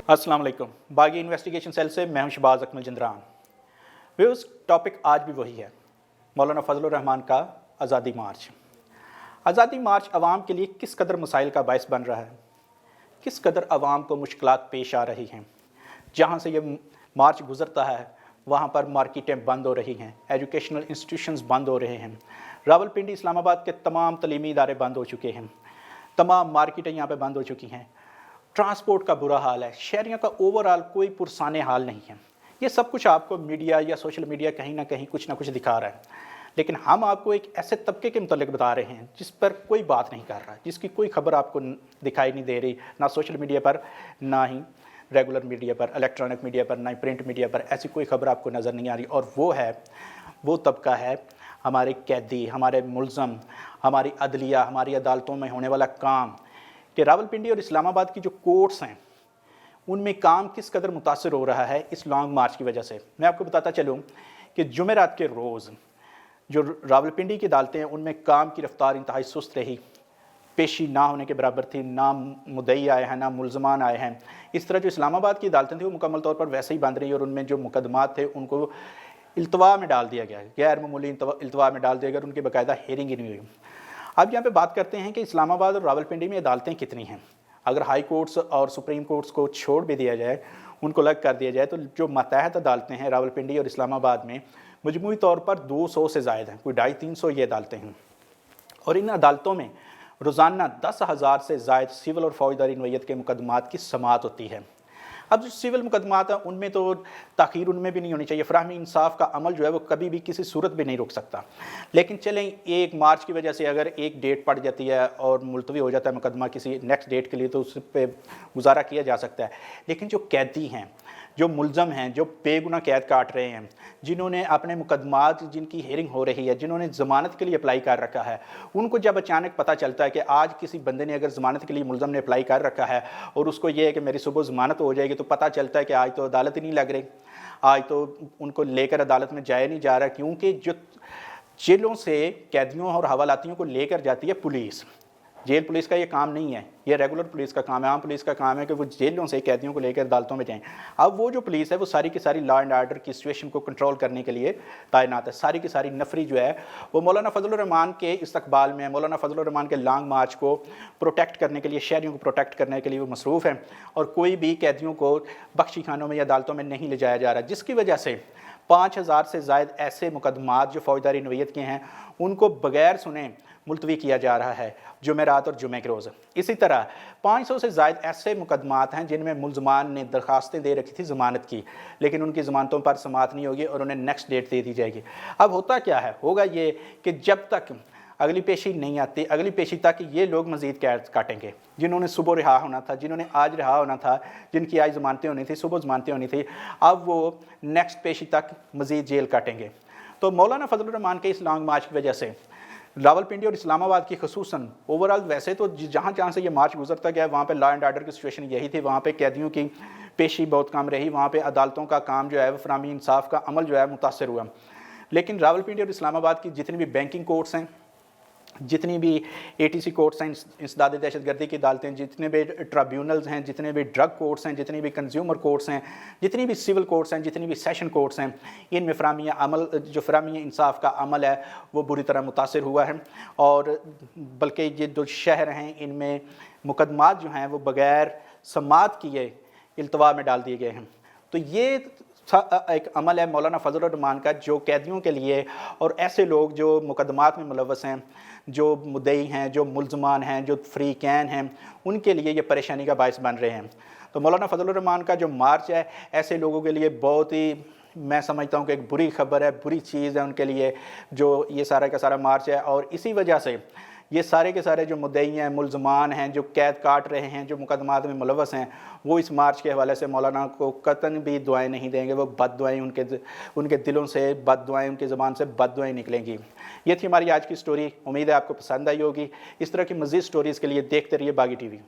अस्सलाम वालेकुम। बागी इन्वेस्टिगेशन सेल से मैं हूं शहबाज अकमल जिंद्रान। व्यूअर्स, टॉपिक आज भी वही है, मौलाना फजलुर रहमान का आज़ादी मार्च। आज़ादी मार्च आवाम के लिए किस कदर मसाइल का बायस बन रहा है, किस कदर आवाम को मुश्किलात पेश आ रही हैं। जहाँ से ये मार्च गुजरता है वहाँ पर मार्केटें बंद हो रही हैं, एजुकेशनल इंस्टीट्यूशंस बंद हो रहे हैं, रावलपिंडी इस्लामाबाद के तमाम तलीमी इदारे बंद हो चुके हैं, तमाम मार्केटें यहाँ पे बंद हो चुकी हैं, ट्रांसपोर्ट का बुरा हाल है, शहरियों का ओवरऑल कोई पुरसाने हाल नहीं है। ये सब कुछ आपको मीडिया या सोशल मीडिया कहीं ना कहीं कुछ ना कुछ दिखा रहा है, लेकिन हम आपको एक ऐसे तबके के मुतल्लिक बता रहे हैं जिस पर कोई बात नहीं कर रहा, जिसकी कोई खबर आपको दिखाई नहीं दे रही, ना सोशल मीडिया पर, ना ही रेगुलर मीडिया पर, इलेक्ट्रॉनिक मीडिया पर, ना ही प्रिंट मीडिया पर ऐसी कोई खबर आपको नज़र नहीं आ रही। और वो तबका है हमारे कैदी, हमारे मुलज़म, हमारी अदलिया, हमारी अदालतों में होने वाला काम, कि रावलपिंडी और इस्लामाबाद की जो कोर्ट्स हैं उनमें काम किस कदर मुतासर हो रहा है इस लॉन्ग मार्च की वजह से। मैं आपको बताता चलूँ कि जुमेरात के रोज़ जो रावलपिंडी की अदालतें हैं उनमें काम की रफ्तार इंतहाई सुस्त रही, पेशी ना होने के बराबर थी, ना मुद्दई आए हैं, ना मुलजमान आए हैं। इस तरह जो इस्लामाबाद की अदालतें थी वो मुकम्मल तौर पर वैसे ही बंद रही और उनमें जो मुकदमात थे उनको इल्तवा में डाल दिया गया, गैर मामूली इल्तवा में डाल दिया गया, उनकी बाकायदा हेयरिंग ही नहीं हुई। अब यहाँ पे बात करते हैं कि इस्लामाबाद और रावलपिंडी में अदालतें कितनी हैं। अगर हाई कोर्ट्स और सुप्रीम कोर्ट्स को छोड़ भी दिया जाए, उनको अलग कर दिया जाए, तो जो मातहत अदालतें हैं रावलपिंडी और इस्लामाबाद में मजमूई तौर पर 200 से ज़ायद हैं, कोई 250-300 ये अदालतें हैं। और इन अदालतों में रोज़ाना 10,000 से ज़ायद सिविल और फौजदारी नोयत के मुकदमात की समाअत होती है। अब जो सिविल मुकदमात हैं उनमें तो ताख़ीर उनमें भी नहीं होनी चाहिए, फ़राहमी इंसाफ का अमल जो है वो कभी भी किसी सूरत भी नहीं रुक सकता। लेकिन चलें, 1 मार्च की वजह से अगर एक डेट पड़ जाती है और मुलतवी हो जाता है मुकदमा किसी नेक्स्ट डेट के लिए, तो उस पर गुजारा किया जा सकता है। लेकिन जो कैदी हैं, जो मुलज़म हैं, जो बेगुनाह कैद काट रहे हैं, जिन्होंने अपने मुकदमात, जिनकी हेयरिंग हो रही है, जिन्होंने ज़मानत के लिए अप्लाई कर रखा है, उनको जब अचानक पता चलता है कि आज किसी बंदे ने अगर ज़मानत के लिए मुलज़म ने अप्लाई कर रखा है और उसको ये है कि मेरी सुबह ज़मानत हो जाएगी, तो पता चलता है कि आज तो अदालत ही नहीं लग रही, आज तो उनको लेकर अदालत में जाया नहीं जा रहा, क्योंकि जो जेलों से कैदियों और हवालातियों को लेकर जाती है पुलिस। जेल पुलिस का ये काम नहीं है, ये रेगुलर पुलिस का काम है, आम पुलिस का काम है कि वो जेलों से कैदियों को लेकर अदालतों में जाएं। अब वो जो पुलिस है वो सारी की सारी लॉ एंड आर्डर की सिचुएशन को कंट्रोल करने के लिए तैनात है। सारी की सारी नफरी जो है वो मौलाना फजलुर रहमान के इस्तकबाल में, मौलाना फजलुर रहमान के लॉन्ग मार्च को प्रोटेक्ट करने के लिए, शहरियों को प्रोटेक्ट करने के लिए वो मसरूफ़ है। और कोई भी कैदियों को बख्शी खानों में या अदालतों में नहीं ले जाया जा रहा, जिसकी वजह से 5,000 से ज़ायद ऐसे मुकदमात जो फौजदारी नोयत के हैं उनको बगैर सुने मुलतवी किया जा रहा है जुमेरात और जुमे के रोज़। इसी तरह 500 से ज़ायद ऐसे मुकदमात हैं जिनमें मुलजमान ने दरखास्तें दे रखी थी ज़मानत की, लेकिन उनकी ज़मानतों पर समाअत नहीं होगी और उन्हें नेक्स्ट डेट दे दी जाएगी। अब होता क्या है, होगा ये कि जब तक अगली पेशी नहीं आती, अगली पेशी तक ये लोग मज़ीद कैद काटेंगे। जिन्होंने सुबह रिहा होना था, जिन्होंने आज रिहा होना था, जिनकी आज ज़मानतें होनी थी, सुबह ज़मानतें होनी थी, अब वो नेक्स्ट पेशी तक मज़ीद जेल काटेंगे। तो मौलाना फजलुर रहमान के इस लॉन्ग मार्च की वजह से रावलपिंडी और इस्लामाबाद की खसूसन ओवरऑल, वैसे तो जहाँ जहाँ से ये मार्च गुजरता गया वहाँ पे लॉ एंड आर्डर की सिचुएशन यही थी, वहाँ पे कैदियों की पेशी बहुत कम रही, वहाँ पे अदालतों का काम जो है वो फ़राहमी इंसाफ का अमल जो है मुतासर हुआ। लेकिन रावलपिंडी और इस्लामाबाद की जितनी भी बैंकिंग कोर्ट्स हैं, जितनी भी ATC कोर्ट्स हैं, इंसदाद दहशतगर्दी की अदालतें, जितने भी ट्रिब्यूनल्स हैं, जितने भी ड्रग कोर्ट्स हैं, जितनी भी कंज्यूमर कोर्ट्स हैं, जितनी भी सिविल कोर्ट्स हैं, जितनी भी सेशन कोर्ट्स हैं, इनमें फ़राहमी इंसाफ का अमल है वो बुरी तरह मुतासर हुआ है। और बल्कि ये जो शहर हैं इनमें मुकदमात जो हैं वो बग़ैर समाअत किए इल्तवा में डाल दिए गए हैं। तो ये एक अमल है मौलाना फजलुर रहमान का, जो कैदियों के लिए और ऐसे लोग जो मुकदमात में मुलव्वस हैं, जो मुद्दई हैं, जो मुलजमान हैं, जो फ्री कैन हैं, उनके लिए ये परेशानी का बायस बन रहे हैं। तो मौलाना फजलुर रहमान का जो मार्च है ऐसे लोगों के लिए बहुत ही, मैं समझता हूँ कि एक बुरी खबर है, बुरी चीज़ है उनके लिए जो ये सारा का सारा मार्च है। और इसी वजह से ये सारे के सारे जो मुद्दई हैं, मुलजमान हैं, जो कैद काट रहे हैं, जो मुकदमात में मुलव्वस हैं, वो इस मार्च के हवाले से मौलाना को कतन भी दुआएं नहीं देंगे। वो बद दुआएं उनके दिलों से बद दुआएं, उनकी ज़बान से बद दुआएं निकलेंगी। ये थी हमारी आज की स्टोरी, उम्मीद है आपको पसंद आई होगी। इस तरह की मज़ीद स्टोरीज़ के लिए देखते रहिए बागी TV।